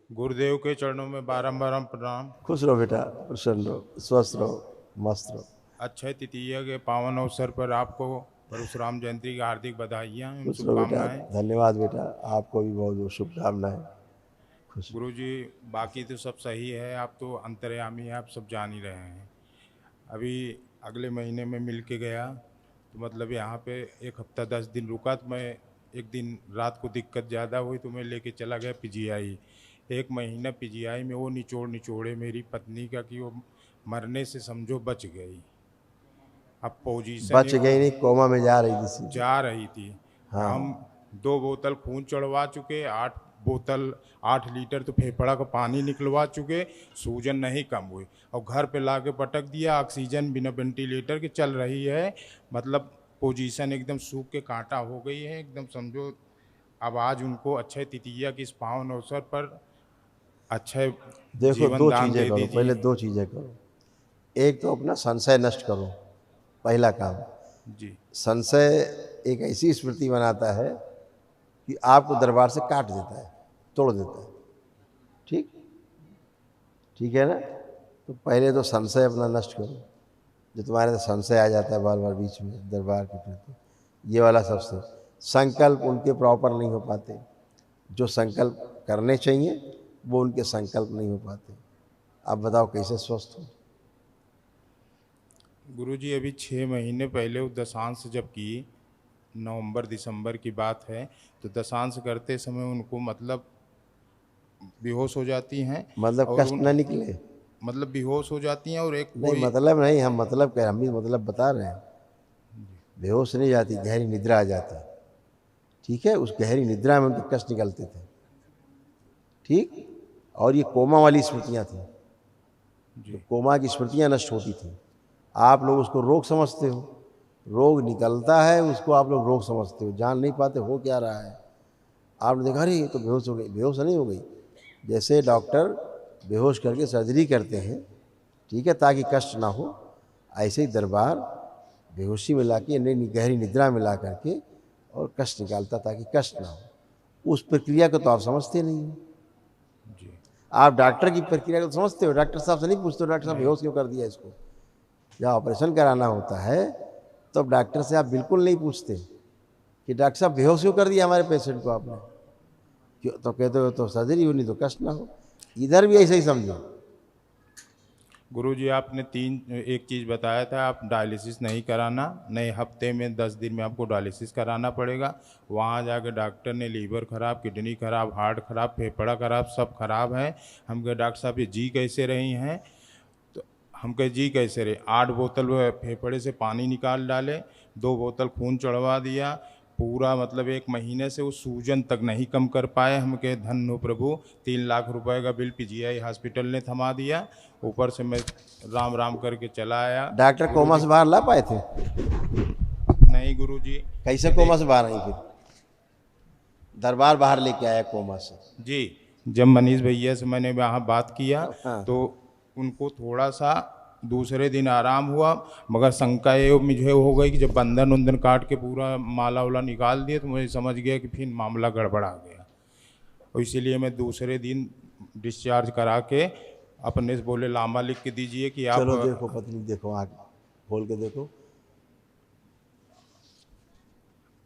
गुरुदेव के चरणों में बारंबार प्रणाम। खुश रहो बेटा, प्रसन्न रहो, स्वस्थ रहो, मस्त रहो। अक्षय तृतीया के पावन अवसर पर आपको परशुराम जयंती की हार्दिक बधाइयाँ एवं खुश रहो बेटा, शुभकामनाएं। धन्यवाद बेटा, आपको भी बहुत बहुत शुभकामनाएं। खुश रहो। गुरुजी, बाकी तो सब सही है, आप तो अंतर्यामी हैं, आप सब जान ही रहे हैं। अभी अगले महीने में मिल के गया तो मतलब यहाँ पे 1 हफ्ता 10 दिन रुका, तो मैं एक दिन रात को दिक्कत ज़्यादा हुई तो मैं लेके चला गया पीजीआई। 1 महीना पीजीआई में वो निचोड़े मेरी पत्नी का कि वो मरने से समझो बच गई। अब पोजीशन बच गई नहीं, कोमा में जा रही थी सीधी। जा रही थी। हाँ। हम 2 बोतल खून चढ़वा चुके, 8 लीटर तो फेफड़ा का पानी निकलवा चुके, सूजन नहीं कम हुई। और घर पे लाके पटक दिया, ऑक्सीजन बिना वेंटिलेटर के चल रही है। मतलब पोजीशन एकदम सूख के कांटा हो गई है एकदम समझो। अब आज उनको अक्षय तृतीया की इस पावन अवसर पर अक्षय देखो, जीवन दो दान चीज़ें दे करो, दीजिए। पहले 2 चीज़ें करो। एक तो अपना संशय नष्ट करो, पहला काम। जी संशय एक ऐसी स्मृति बनाता है कि आपको दरबार से काट देता है, तोड़ देता है। ठीक ठीक है ना? तो पहले तो संशय अपना नष्ट करो। जो तुम्हारे तो संशय आ जाता है बार बार बीच में दरबार के प्रति, ये वाला सबसे। संकल्प उनके प्रॉपर नहीं हो पाते, जो संकल्प करने चाहिए वो उनके संकल्प नहीं हो पाते। आप बताओ कैसे स्वस्थ हो? गुरुजी, अभी 6 महीने पहले वो दशांश जब की, नवंबर दिसंबर की बात है, तो दशांश करते समय उनको मतलब बेहोश हो जाती हैं। मतलब और कष्ट उन ना निकले? मतलब बेहोश हो जाती हैं और एक नहीं, कोई मतलब नहीं, हम मतलब कह, हम भी मतलब बता रहे हैं। बेहोश नहीं जाती, गहरी निद्रा आ जाती। ठीक है, उस गहरी निद्रा में उनके कष्ट निकलते थे। ठीक। और ये कोमा वाली स्मृतियाँ थी, जो जी कोमा की स्मृतियाँ नष्ट होती थी। आप लोग उसको रोग समझते हो, रोग निकलता है उसको आप लोग रोग समझते हो, जान नहीं पाते हो क्या रहा है। आपने देखा अरे ये तो बेहोश हो गई, बेहोश नहीं हो गई। जैसे डॉक्टर बेहोश करके सर्जरी करते हैं, ठीक है, ताकि कष्ट ना हो, ऐसे ही दरबार बेहोशी में ला के गहरी निद्रा में ला करके और कष्ट निकालता ताकि कष्ट ना हो। उस प्रक्रिया को तो आप समझते नहीं हो। जी आप डॉक्टर की प्रक्रिया को समझते हो, डॉक्टर साहब से नहीं पूछते हो डॉक्टर साहब नहीं। बेहोश क्यों कर दिया इसको। जब ऑपरेशन कराना होता है तो अब डॉक्टर से आप बिल्कुल नहीं पूछते कि डॉक्टर साहब बेहोश क्यों कर दिया हमारे पेशेंट को आपने। क्यों? तो कहते हो तो सर्जरी हो, नहीं तो कष्ट ना हो। इधर भी ऐसे ही समझो। गुरुजी, आपने एक चीज़ बताया था, आप डायलिसिस नहीं कराना, नए हफ्ते में 10 दिन में आपको डायलिसिस कराना पड़ेगा। वहाँ जाकर डॉक्टर ने लीवर खराब, किडनी खराब, हार्ट खराब, फेफड़ा खराब, सब खराब है। हम कहे डॉक्टर साहब ये जी कैसे रही हैं? तो हम कहे जी कैसे रहे? 8 बोतल वो फेफड़े से पानी निकाल डाले, 2 बोतल खून चढ़वा दिया। पूरा मतलब 1 महीने से वो सूजन तक नहीं कम कर पाए। हम कहे धन्य हो प्रभु, 3 लाख रुपए का बिल पीजीआई हॉस्पिटल ने थमा दिया। ऊपर से मैं राम राम करके चला आया। डॉक्टर कोमा गुरुजी, से बाहर ला पाए थे? नहीं गुरुजी, कैसे ये कोमा देख से बाहर आई? फिर दरबार बाहर लेके आया कोमा से? जी, जब मनीष भैया से मैंने वहाँ बात किया हाँ। तो उनको थोड़ा सा दूसरे दिन आराम हुआ, मगर शंका ये मुझे हो गई कि जब बंधन उंधन काट के पूरा माला वाला निकाल दिए तो मुझे समझ गया कि फिर मामला गड़बड़ा गया। और इसीलिए मैं दूसरे दिन डिस्चार्ज करा के अपने से बोले लामा लिख के दीजिए कि आप। चलो देखो पत्नी, देखो आँख खोल के देखो।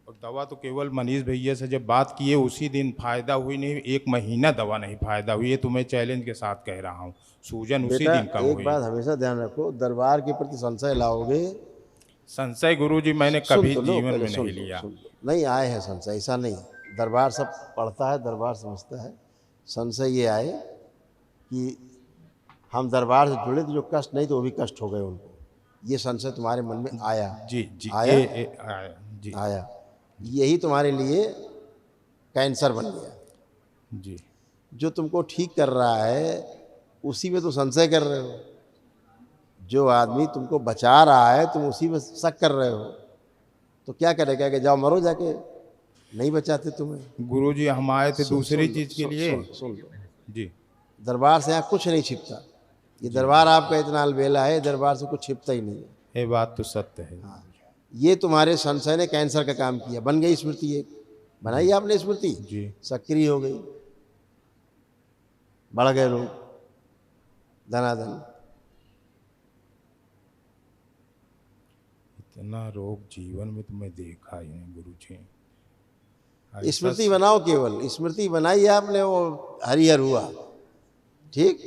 और दवा तो केवल मनीष भैया से जब बात किए उसी दिन फायदा हुई, नहीं 1 महीना दवा नहीं फायदा हुई। ये तो मैं चैलेंज के साथ कह रहा हूँ, सूजन उसी बेटा दिन कम एक हुई। बात हमेशा ध्यान रखो, दरबार के प्रति संशय लाओगे। संशय गुरुजी मैंने सुन कभी तो लो, जीवन पहले में सुन नहीं लो, लिया। सुन लो। नहीं आए हैं संशय, ऐसा नहीं। दरबार सब पढ़ता है, दरबार समझता है। संशय ये आए कि हम दरबार से जुड़े तो जो कष्ट नहीं तो वो भी कष्ट हो गए उनको। ये संशय तुम्हारे मन में आया? जी जी, आया? जी आया। यही तुम्हारे लिए कैंसर बन गया। जी जो तुमको ठीक कर रहा है उसी में तो संशय कर रहे हो। जो आदमी तुमको बचा रहा है तुम उसी में शक कर रहे हो। तो क्या करेगा कि जाओ मरो जाके, नहीं बचाते तुम्हें। गुरुजी, हम आए थे सुन दूसरी सुन लो, चीज के लिए। सुन लो। जी दरबार से यहाँ कुछ नहीं छिपता। ये जी दरबार आपका इतना अलबेला है, दरबार से कुछ छिपता ही नहीं है। ये बात तो सत्य है। ये तुम्हारे संशय ने कैंसर का काम किया, बन गई स्मृति। एक बनाई जी आपने स्मृति, जी सक्रिय हो गई। बढ़ गए लोग धनाधन। इतना रोग जीवन में तो मैं देखा ही नहीं गुरु जी। ऐसा स्मृति बनाओ, केवल स्मृति बनाई आपने, वो हरिहर हुआ। ठीक,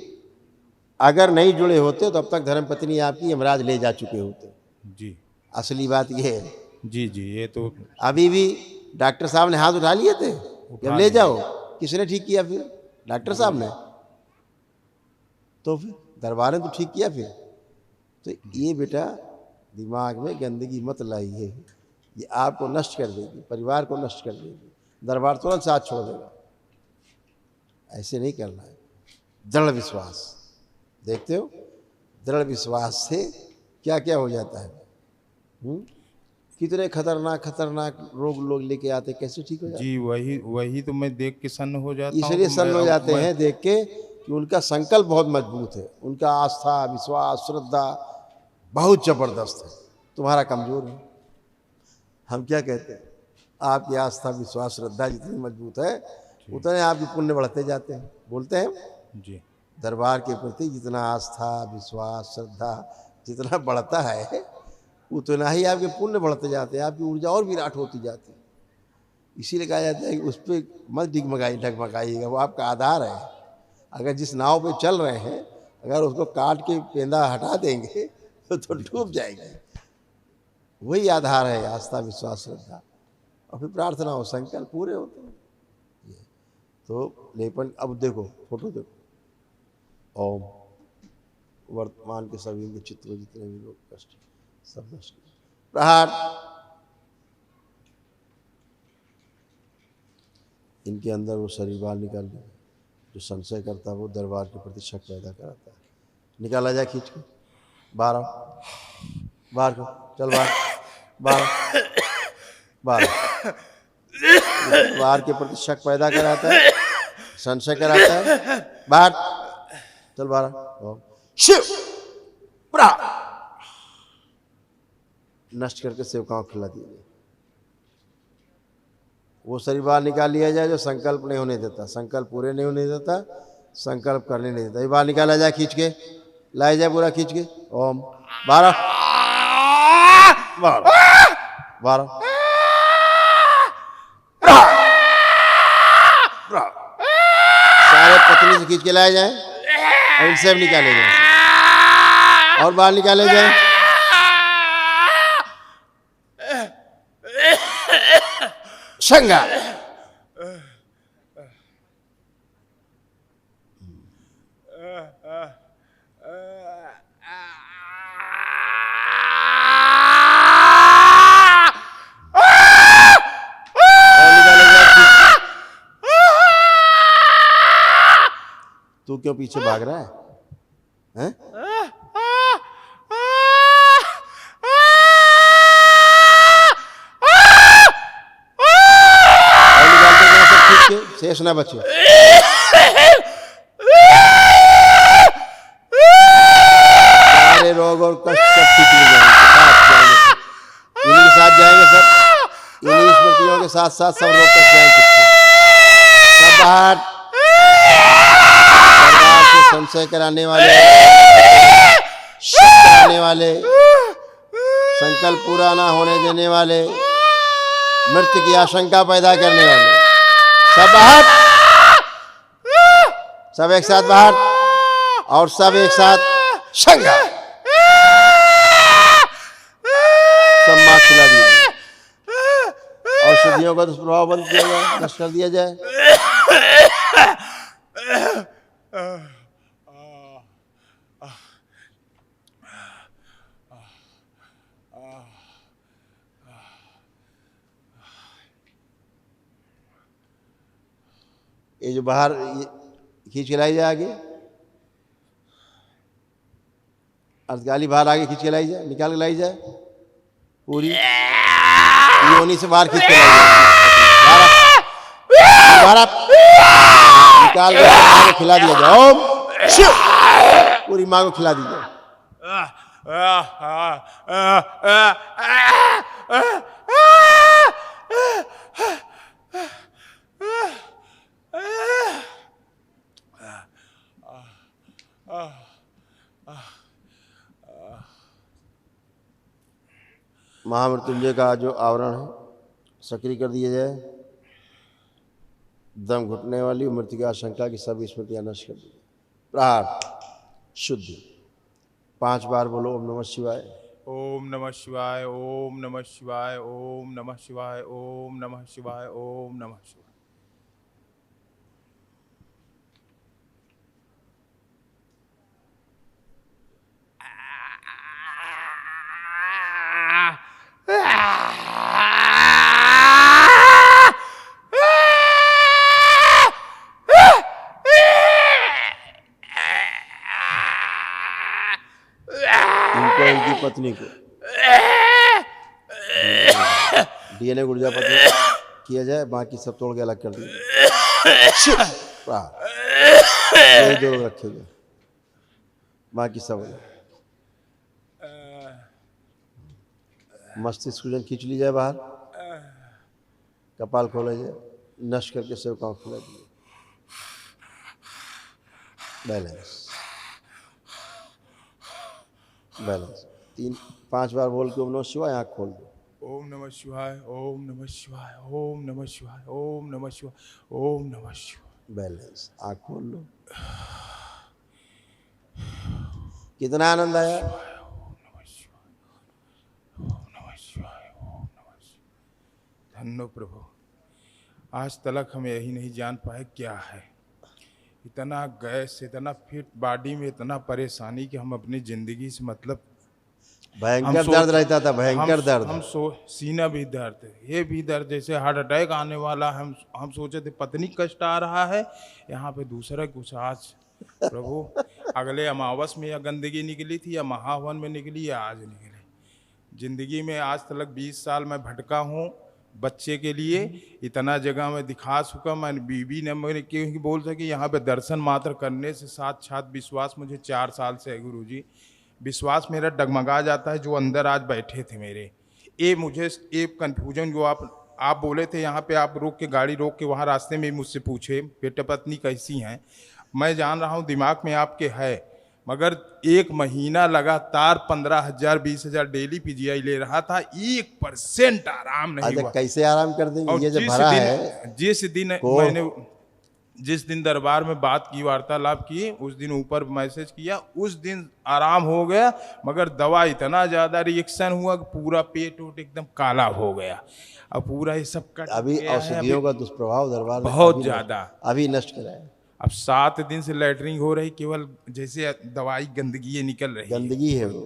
अगर नहीं जुड़े होते तो अब तक धर्मपत्नी आपकी यमराज ले जा चुके होते। जी असली बात यह है। जी जी, ये तो अभी भी डॉक्टर साहब ने हाथ उठा लिए थे जब ले लिए। जाओ, किसने ठीक किया फिर? डॉक्टर साहब ने। तो फिर दरबार ने तो ठीक किया फिर। तो ये बेटा दिमाग में गंदगी मत लाइए, ये आपको नष्ट कर देगी, परिवार को नष्ट कर देगी, दरबार तुरंत साथ छोड़ देगा। ऐसे नहीं करना है। दृढ़ विश्वास, देखते हो दृढ़ विश्वास से क्या क्या हो जाता है। कितने खतरनाक खतरनाक रोग लोग लेके आते, कैसे ठीक हो जाते। जी वही वही तो मैं देख के सन्न हो जाता हूँ। इसलिए तो सन्न हो जाते मैं हैं देख के कि उनका संकल्प बहुत मजबूत है, उनका आस्था विश्वास श्रद्धा बहुत जबरदस्त है, तुम्हारा कमजोर है। हम क्या कहते हैं, आपकी आस्था विश्वास श्रद्धा जितनी मजबूत है उतने आपके पुण्य बढ़ते जाते हैं। बोलते हैं जी दरबार के प्रति जितना आस्था विश्वास श्रद्धा जितना बढ़ता है उतना ही आपके पुण्य बढ़ते जाते हैं, आपकी ऊर्जा और विराट होती जाती है। इसीलिए कहा जाता है कि उस पर मत डगमगाइएगा, वो आपका आधार है। अगर जिस नाव पे चल रहे हैं अगर उसको काट के पेंदा हटा देंगे तो डूब जाएगी। वही आधार है आस्था विश्वास श्रद्धा, और फिर प्रार्थना हो संकल्प पूरे होते हैं। तो लेपन, अब देखो फोटो देखो, ओम वर्तमान के सभी के चित्र जितने भी लोग कष्ट सब नष्ट प्रहार। इनके अंदर वो शरीर बाहर निकाल दिया, जो संशय करता है वो दरबार के प्रति शक पैदा कराता है। निकाला जाए खींच के बाहर आओ, बाहर को चल बाहर बाहर बाहर। दरबार के प्रति शक पैदा कराता है, संशय कराता है, बाहर चल बाहर। शिव नष्ट करके सेवकाओं को खिला दिया जाए। वो शरीर बाहर निकाल लिया जाए जो संकल्प नहीं होने देता, संकल्प पूरे नहीं होने देता, संकल्प करने नहीं देता। ये बाहर निकाला जाए खींच के, लाया जाए पूरा खींच के। ओम बारह बारह बारह सारे पत्नी से खींच के लाया जाए और इनसे निकाले जाए और बाहर निकाले जाए। शंगा तू क्यों पीछे भाग रहा है, हैं? शेष ना बचे। सारे रोग और कष्ट सब ठीक हो जाएंगे, इन्हीं के साथ जाएंगे सब, इन्हीं स्मृतियों के साथ साथ सब रोग कष्ट जाएंगे सब बाहर। दरबार से संशय कराने वाले, शक कराने वाले, संकल्प पूरा ना होने देने वाले, मृत्यु की आशंका पैदा करने वाले सब बाहर, सब एक साथ बाहर और सब एक साथ शंगा। सब मां खिला दिया, औषधियों का दुष्प्रभाव बंद किया जाए, नष्ट कर दिया जाए। ये जो बाहर खींच के लाई जाए आगे, अर्धगाली बाहर आगे खींच के लाई जाए, निकाल के लाई जाए पूरी योनि से बाहर खींच के लाई जाए, बाहर निकाल के मां को खिला दिया जाए। ओम शिव पूरी मां को खिला दी जाए। महामृत्युंजय का जो आवरण है सक्रिय कर दिया जाए। दम घुटने वाली मृत्यु की आशंका की सब स्मृतियां नष्ट कर दी। प्रहार शुद्धि 5 बार बोलो ओम नमः शिवाय। ओम नमः शिवाय, ओम नमः शिवाय, ओम नमः शिवाय, ओम नमः शिवाय, ओम नमः शिवाय। इनको इनकी पत्नी को डीएनए गुर्जा पत्नी किया जाए, बाकी सब तोड़ के अलग कर दिया। यही 2 लोग रखे गए, बाकी सब अलग। मस्तिष्क सूजन खींच ली जाए बाहर, कपाल खोला जाए, नष्ट करके सब काम खुला दिए। बैलेंस बैलेंस 5 बार बोल के ओम नमः शिवाय आँख खोल दो। ओम नमः शिवाय, ओम नमः शिवाय, ओम नमः शिवाय, ओम नमः शिवाय, ओम नमः शिवाय। बैलेंस आँख खोल लो। कितना आनंद आया। ओम नमः शिवाय, ओम नमः शिवाय, ओम नमः शिवाय। धन्य प्रभु, आज तक हम यही नहीं जान पाए क्या है। इतना गैस, इतना फिट बॉडी में इतना परेशानी कि हम अपनी जिंदगी से मतलब भयंकर दर्द रहता था, भयंकर दर्द। हम सीना भी दर्द, ये भी दर्द, जैसे हार्ट अटैक आने वाला। हम सोचे थे पत्नी कष्ट आ रहा है, यहाँ पे दूसरा कुछ। आज प्रभु अगले अमावस में या गंदगी निकली थी या महावन में निकली या आज निकली। जिंदगी में आज तक 20 साल मैं भटका हूँ बच्चे के लिए, इतना जगह में दिखा चुका। मैंने बीबी ने मेरे क्योंकि बोल सके यहाँ पे दर्शन मात्र करने से साक्षात विश्वास मुझे 4 साल से है गुरुजी। विश्वास मेरा डगमगा जाता है जो अंदर आज बैठे थे मेरे। ये मुझे एक कन्फ्यूजन जो आप बोले थे यहाँ पे, आप रोक के गाड़ी रोक के वहाँ रास्ते में मुझसे पूछे बेटा पत्नी कैसी हैं। मैं जान रहा हूँ दिमाग में आपके है, मगर 1 महीना लगातार 15,000 20,000 डेली पीजीआई ले रहा था, 1% आराम नहीं हुआ। कैसे आराम कर देंगे। और ये जो भरा है, जिस दिन दरबार में बात की, वार्तालाप की, उस दिन ऊपर मैसेज किया, उस दिन आराम हो गया। मगर दवा इतना ज्यादा रिएक्शन हुआ कि पूरा पेट वोट एकदम काला हो गया। अब पूरा ये सब कट अभी गया है। औषधियों का दुष्प्रभाव दरबार में बहुत ज्यादा अभी नष्ट कराया। अब 7 दिन से लैटरिंग हो रही, केवल जैसे दवाई गंदगी निकल रही है। गंदगी है वो।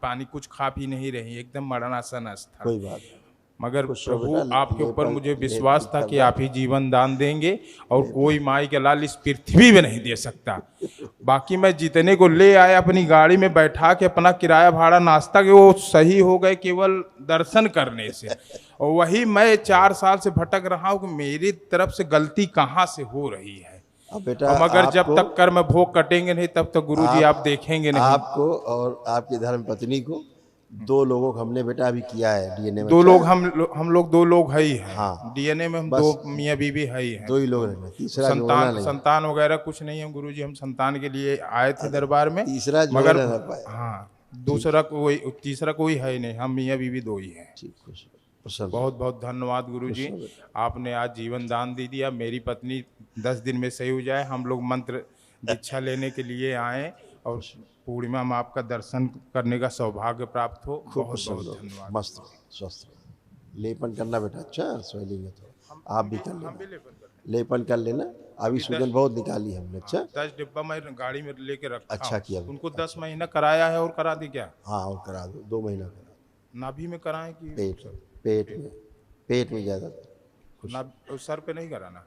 पानी कुछ खा पी नहीं रही, एकदम मरणासन अवस्था। कोई बात नहीं। मगर प्रभु आपके ऊपर मुझे विश्वास था कि आप ही जीवन दान देंगे और कोई माई के लाल इस पृथ्वी में नहीं दे सकता। बाकी मैं जितने को ले आया अपनी गाड़ी में बैठा के, अपना किराया भाड़ा नाश्ता के, वो सही हो गए केवल दर्शन करने से। और वही मैं 4 साल से भटक रहा हूँ कि मेरी तरफ से गलती कहाँ से हो रही है। बेटा मगर जब तक कर्म भोग कटेंगे नहीं तब तक गुरुजी आप देखेंगे नहीं। आपको और आपकी धर्म पत्नी को 2 लोगों को हमने बेटा अभी किया है डीएनए में। 2 लोग हम लोग 2 लोग है ही हैं। हाँ, डीएनए में हम 2 मियाँ बीवी है ही हैं। 2 ही लोग रहेंगे, तीसरा संतान वगैरह कुछ नहीं है गुरुजी। हम संतान के लिए आए थे दरबार में, तीसरा मगर ना पाए। हाँ, तीसरा कोई है ही नहीं। हम मियाँ बीवी 2 ही हैं। बहुत बहुत धन्यवाद गुरुजी, आपने आज जीवन दान दे दिया। मेरी पत्नी 10 दिन में सही हो जाए। हम लोग मंत्र दीक्षा लेने के लिए आए और पूर्णिमा में आपका दर्शन करने का सौभाग्य प्राप्त हो। बहुत बहुत धन्यवाद। मस्त स्वस्थ लेपन करना बेटा। अच्छा स्वेलिंग है तो आप भी कर लेना, लेपन कर लेना। अभी सूजन बहुत निकाली हमने। अच्छा 10 डिब्बा मैं गाड़ी में लेके रखा। अच्छा किया। उनको 10 महीना कराया है और करा दी क्या? हाँ और करा दो, 2 महीना करा। नाभि में कराएं कि पेट में ज़्यादा सर पे नहीं कराना?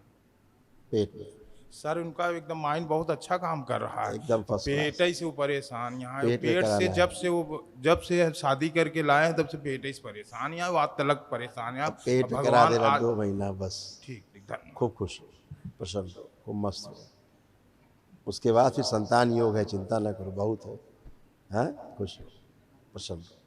पेट में। सर उनका एकदम माइंड बहुत अच्छा काम कर रहा है, एकदम पेट ही से वो परेशान। यहाँ पेट से जब से शादी करके लाए हैं तब से पेट ही से परेशान। यहाँ बात तलक परेशान है। पेट करा देना 2 महीना बस। ठीक, खूब खुश हो, प्रसन्न हो, खूब मस्त हो। उसके बाद फिर संतान योग है, चिंता न करो, बहुत है। हाँ खुश हो, प्रसन्न हो।